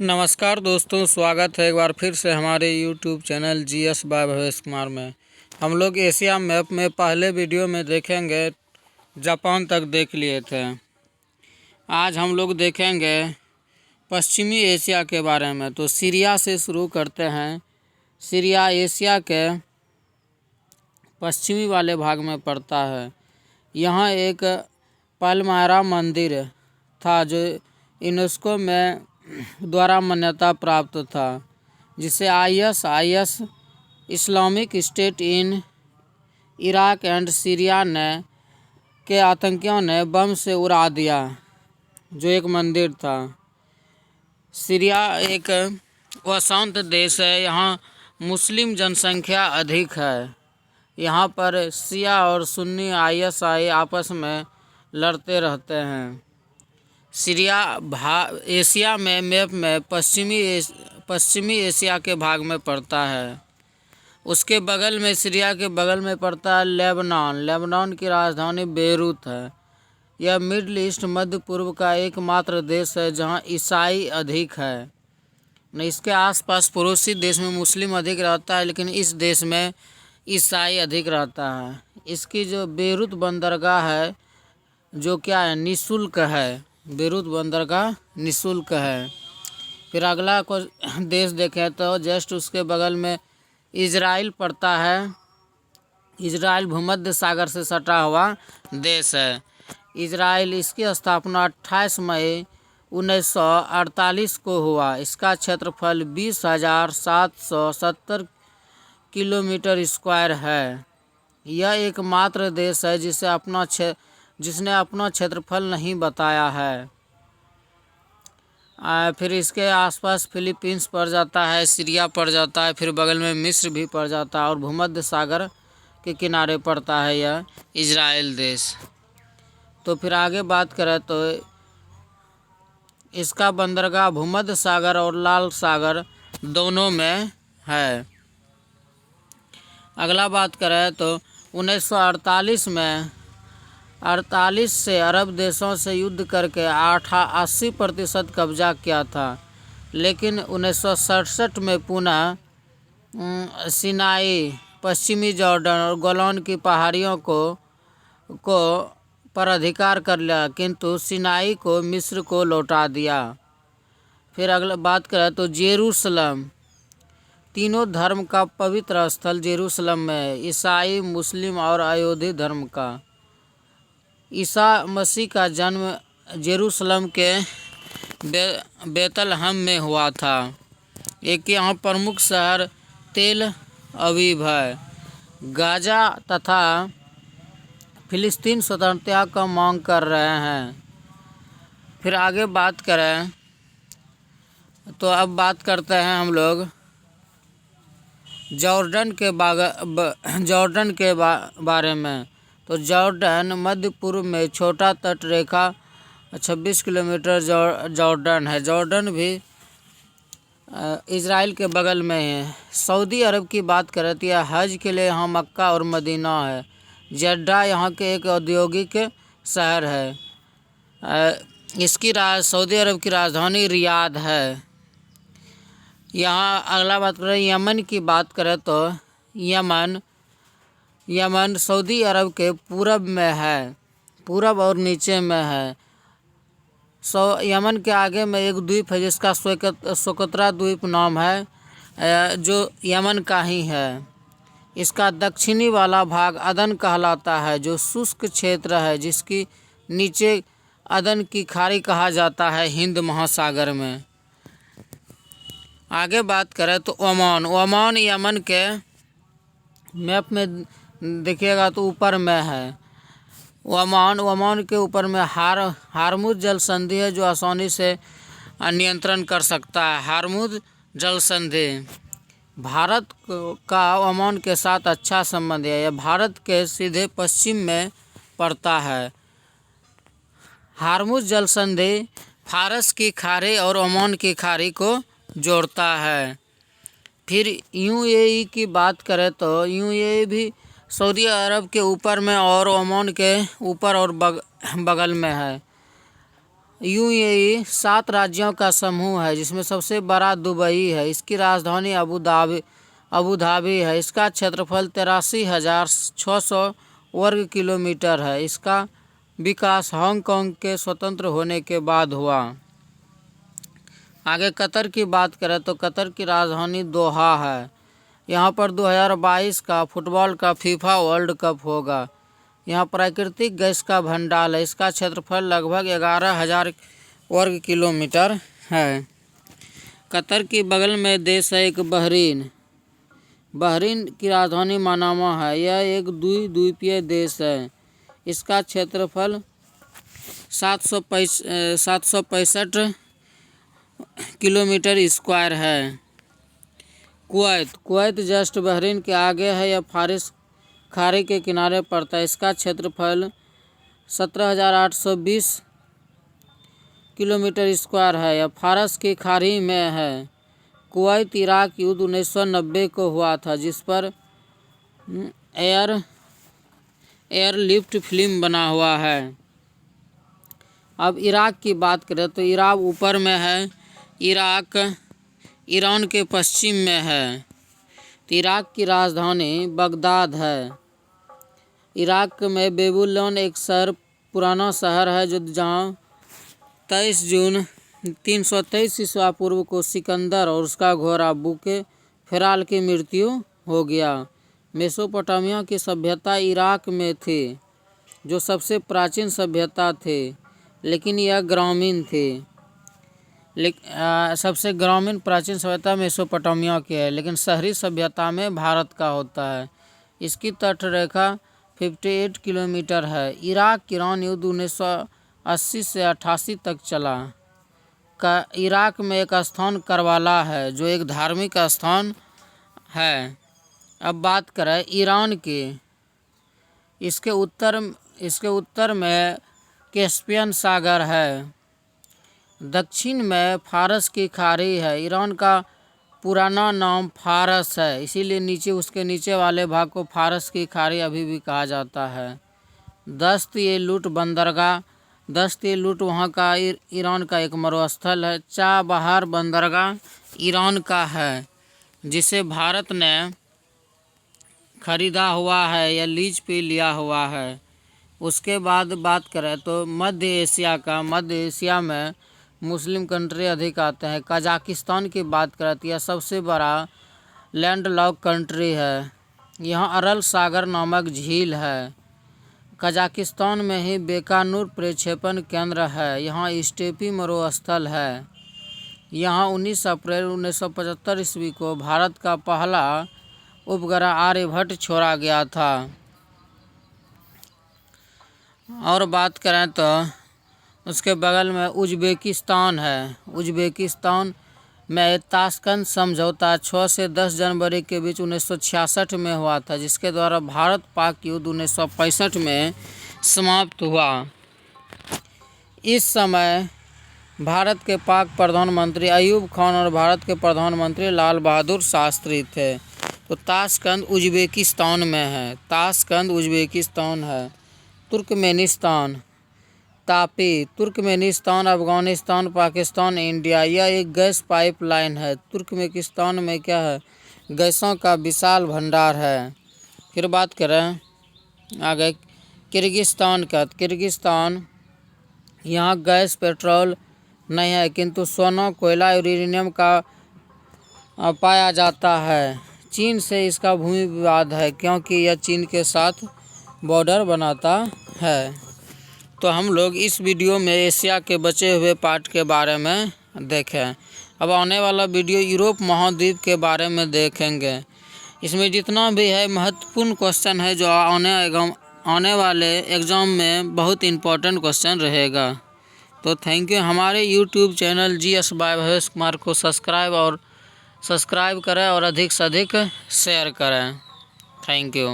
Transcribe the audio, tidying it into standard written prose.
नमस्कार दोस्तों, स्वागत है एक बार फिर से हमारे YouTube channel GS bye Bhavesh Kumar में। हम लोग एशिया मैप में पहले वीडियो में देखेंगे जापान तक देख लिए थे। आज हम लोग देखेंगे पश्चिमी एशिया के बारे में। तो सीरिया से शुरू करते हैं। सीरिया एशिया के पश्चिमी वाले भाग में पड़ता है। यहाँ एक पलमायरा मंदिर था जो यूनेस्को में द्वारा मान्यता प्राप्त था, जिसे IS Islamic State in Iraq and Syria के आतंकियों ने बम से उड़ा दिया, जो एक मंदिर था। सीरिया एक अशांत देश है। यहाँ मुस्लिम जनसंख्या अधिक है। यहाँ पर शिया और सुन्नी आईएसआई आपस में लड़ते रहते हैं। सीरिया एशिया में मैप में पश्चिमी एशिया के भाग में पड़ता है। उसके बगल में, सीरिया के बगल में पड़ता है लेबनान की राजधानी बेरूत है। यह मिडिल ईस्ट मध्य पूर्व का एकमात्र देश है जहां ईसाई अधिक है। इसके आसपास पड़ोसी देश में मुस्लिम अधिक रहता है, लेकिन इस देश में ईसाई अधिक रहता है। इसकी जो बेरूत बंदरगाह है, जो क्या है, निःशुल्क है। बेरूत बंदरगाह निःशुल्क है। फिर अगला को देश देखें तो जस्ट उसके बगल में इजराइल पड़ता है। इजराइल भूमध्य सागर से सटा हुआ देश है। इजराइल, इसकी स्थापना 28 मई 1948 को हुआ। इसका क्षेत्रफल 20,770 किलोमीटर स्क्वायर है। यह एकमात्र देश है जिसने अपना क्षेत्रफल नहीं बताया है। फिर इसके आसपास फिलीपींस पड़ जाता है, सीरिया पड़ जाता है, फिर बगल में मिस्र भी पड़ जाता है और भूमध्य सागर के किनारे पड़ता है यह इजराइल देश। तो फिर आगे बात करें तो इसका बंदरगाह भूमध्य सागर और लाल सागर दोनों में है। अगला बात करें तो 1948 में 48 से अरब देशों से युद्ध करके 80% कब्जा किया था, लेकिन 1967 में पुनः सिनाई, पश्चिमी जॉर्डन और गोलान की पहाड़ियों को पर अधिकार कर लिया, किंतु सिनाई को मिस्र को लौटा दिया। फिर अगला बात करें तो जेरूसलम, तीनों धर्म का पवित्र स्थल जेरूसलम में, ईसाई, मुस्लिम और यहूदी धर्म का। ईसा मसीह का जन्म जेरूसलम के बेतलहम में हुआ था। एक यहाँ प्रमुख शहर तेल अवीव है। गाजा तथा फिलिस्तीन स्वतंत्रता का मांग कर रहे हैं। फिर आगे बात करें तो अब बात करते हैं हम लोग जॉर्डन के बारे में। तो जॉर्डन मध्य पूर्व में छोटा तट रेखा 26 किलोमीटर जॉर्डन है। जॉर्डन भी इजराइल के बगल में है। सऊदी अरब की बात करें तो यह हज के लिए यहाँ मक्का और मदीना है। जड्डा यहाँ के एक औद्योगिक शहर है। सऊदी अरब की राजधानी रियाद है। यहाँ अगला बात करें यमन की बात करें तो यमन सऊदी अरब के पूरब में है, पूरब और नीचे में है। यमन के आगे में एक द्वीप है जिसका सोकोत्रा द्वीप नाम है, जो यमन का ही है। इसका दक्षिणी वाला भाग अदन कहलाता है, जो शुष्क क्षेत्र है, जिसकी नीचे अदन की खाड़ी कहा जाता है हिंद महासागर में। आगे बात करें तो ओमान यमन के मैप में देखिएगा तो ऊपर में है। ओमान के ऊपर में हार्मुज जल संधि है, जो आसानी से नियंत्रण कर सकता है। हार्मुज जल संधि, भारत का ओमान के साथ अच्छा संबंध है। यह भारत के सीधे पश्चिम में पड़ता है। हार्मुज जल संधि फारस की खाड़ी और ओमान की खाड़ी को जोड़ता है। फिर यूएई की बात करें तो यूएई भी सऊदी अरब के ऊपर में और ओमान के ऊपर और बगल में है। यूएई 7 राज्यों का समूह है जिसमें सबसे बड़ा दुबई है। इसकी राजधानी अबू धाबी है। इसका क्षेत्रफल 83,600 वर्ग किलोमीटर है। इसका विकास हांगकांग के स्वतंत्र होने के बाद हुआ। आगे कतर की बात करें तो कतर की राजधानी दोहा है। यहाँ पर 2022 का फुटबॉल का फीफा वर्ल्ड कप होगा। यहाँ प्राकृतिक गैस का भंडार है। इसका क्षेत्रफल लगभग 11,000 वर्ग किलोमीटर है। कतर के बगल में देश है एक बहरीन। बहरीन की राजधानी मनामा है। यह एक द्वीपीय देश है। इसका क्षेत्रफल 765 किलोमीटर स्क्वायर है। कुवैत जस्ट बहरीन के आगे है। यह फारिस खाड़ी के किनारे पड़ता है। इसका क्षेत्रफल 17,820 किलोमीटर स्क्वायर है। यह फारस की खाड़ी में है। कुवैत इराक युद्ध 1990 को हुआ था जिस पर एयरलिफ्ट फिल्म बना हुआ है। अब इराक की बात करें तो इराक ऊपर में है। इराक ईरान के पश्चिम में है। तो इराक की राजधानी बगदाद है। इराक में बेबीलोन एक पुराना शहर है जहाँ 23 जून 323 ईसा पूर्व को सिकंदर और उसका घोड़ा बुके-फेराल की मृत्यु हो गया। मेसोपोटामिया की सभ्यता इराक में थी जो सबसे प्राचीन सभ्यता थी, लेकिन यह ग्रामीण थी। सबसे ग्रामीण प्राचीन सभ्यता मेसोपोटामिया की है, लेकिन शहरी सभ्यता में भारत का होता है। इसकी तटरेखा 58 किलोमीटर है। इराक ईरान युद्ध 1980 से 88 तक चला। इराक में एक स्थान करबला है जो एक धार्मिक स्थान है। अब बात करें ईरान की। इसके उत्तर में कैस्पियन सागर है। दक्षिण में फारस की खाड़ी है। ईरान का पुराना नाम फारस है, इसीलिए उसके नीचे वाले भाग को फारस की खाड़ी अभी भी कहा जाता है। दस्त ये लूट वहाँ का ईरान का एक मरुस्थल है। चाबहार बंदरगाह ईरान का है जिसे भारत ने खरीदा हुआ है या लीज पे लिया हुआ है। उसके बाद बात करें तो मध्य एशिया में मुस्लिम कंट्री अधिक आते हैं। कजाकिस्तान की बात करें तो यह सबसे बड़ा लैंडलॉक कंट्री है। यहाँ अरल सागर नामक झील है। कजाकिस्तान में ही बेकानूर प्रक्षेपण केंद्र है। यहाँ स्टेपी मरुस्थल है। यहाँ 19 अप्रैल 1975 ईस्वी को भारत का पहला उपग्रह आर्यभट्ट छोड़ा गया था। और बात करें तो उसके बगल में उज्बेकिस्तान है। उज्बेकिस्तान में ताशकंद समझौता 6 से 10 जनवरी के बीच 1966 में हुआ था, जिसके द्वारा भारत पाक युद्ध 1965 में समाप्त हुआ। इस समय भारत के पाक प्रधानमंत्री अयूब खान और भारत के प्रधानमंत्री लाल बहादुर शास्त्री थे। तो ताशकंद उज्बेकिस्तान में है। ताशकंद उज्बेकिस्तान है। Turkmenistan Tapi Turkmenistan, Afghanistan, Pakistan, India. यह एक गैस पाइपलाइन है। तुर्कमेनिस्तान में क्या है? गैसों का विशाल भंडार है। फिर बात करें आगे किर्गिस्तान का। किर्गिस्तान यहाँ गैस पेट्रोल नहीं है, किंतु सोना, कोयला, यूरेनियम का पाया जाता है। चीन से इसका भूमि विवाद है क्योंकि यह चीन के साथ बॉर्डर बनाता है। तो हम लोग इस वीडियो में एशिया के बचे हुए पार्ट के बारे में देखें। अब आने वाला वीडियो यूरोप महाद्वीप के बारे में देखेंगे। इसमें जितना भी है महत्वपूर्ण क्वेश्चन है जो आने वाले एग्ज़ाम में बहुत इम्पोर्टेंट क्वेश्चन रहेगा। तो थैंक यू। हमारे YouTube channel GS by Bhavesh Kumar को सब्सक्राइब करें और अधिक से अधिक शेयर करें। Thank you.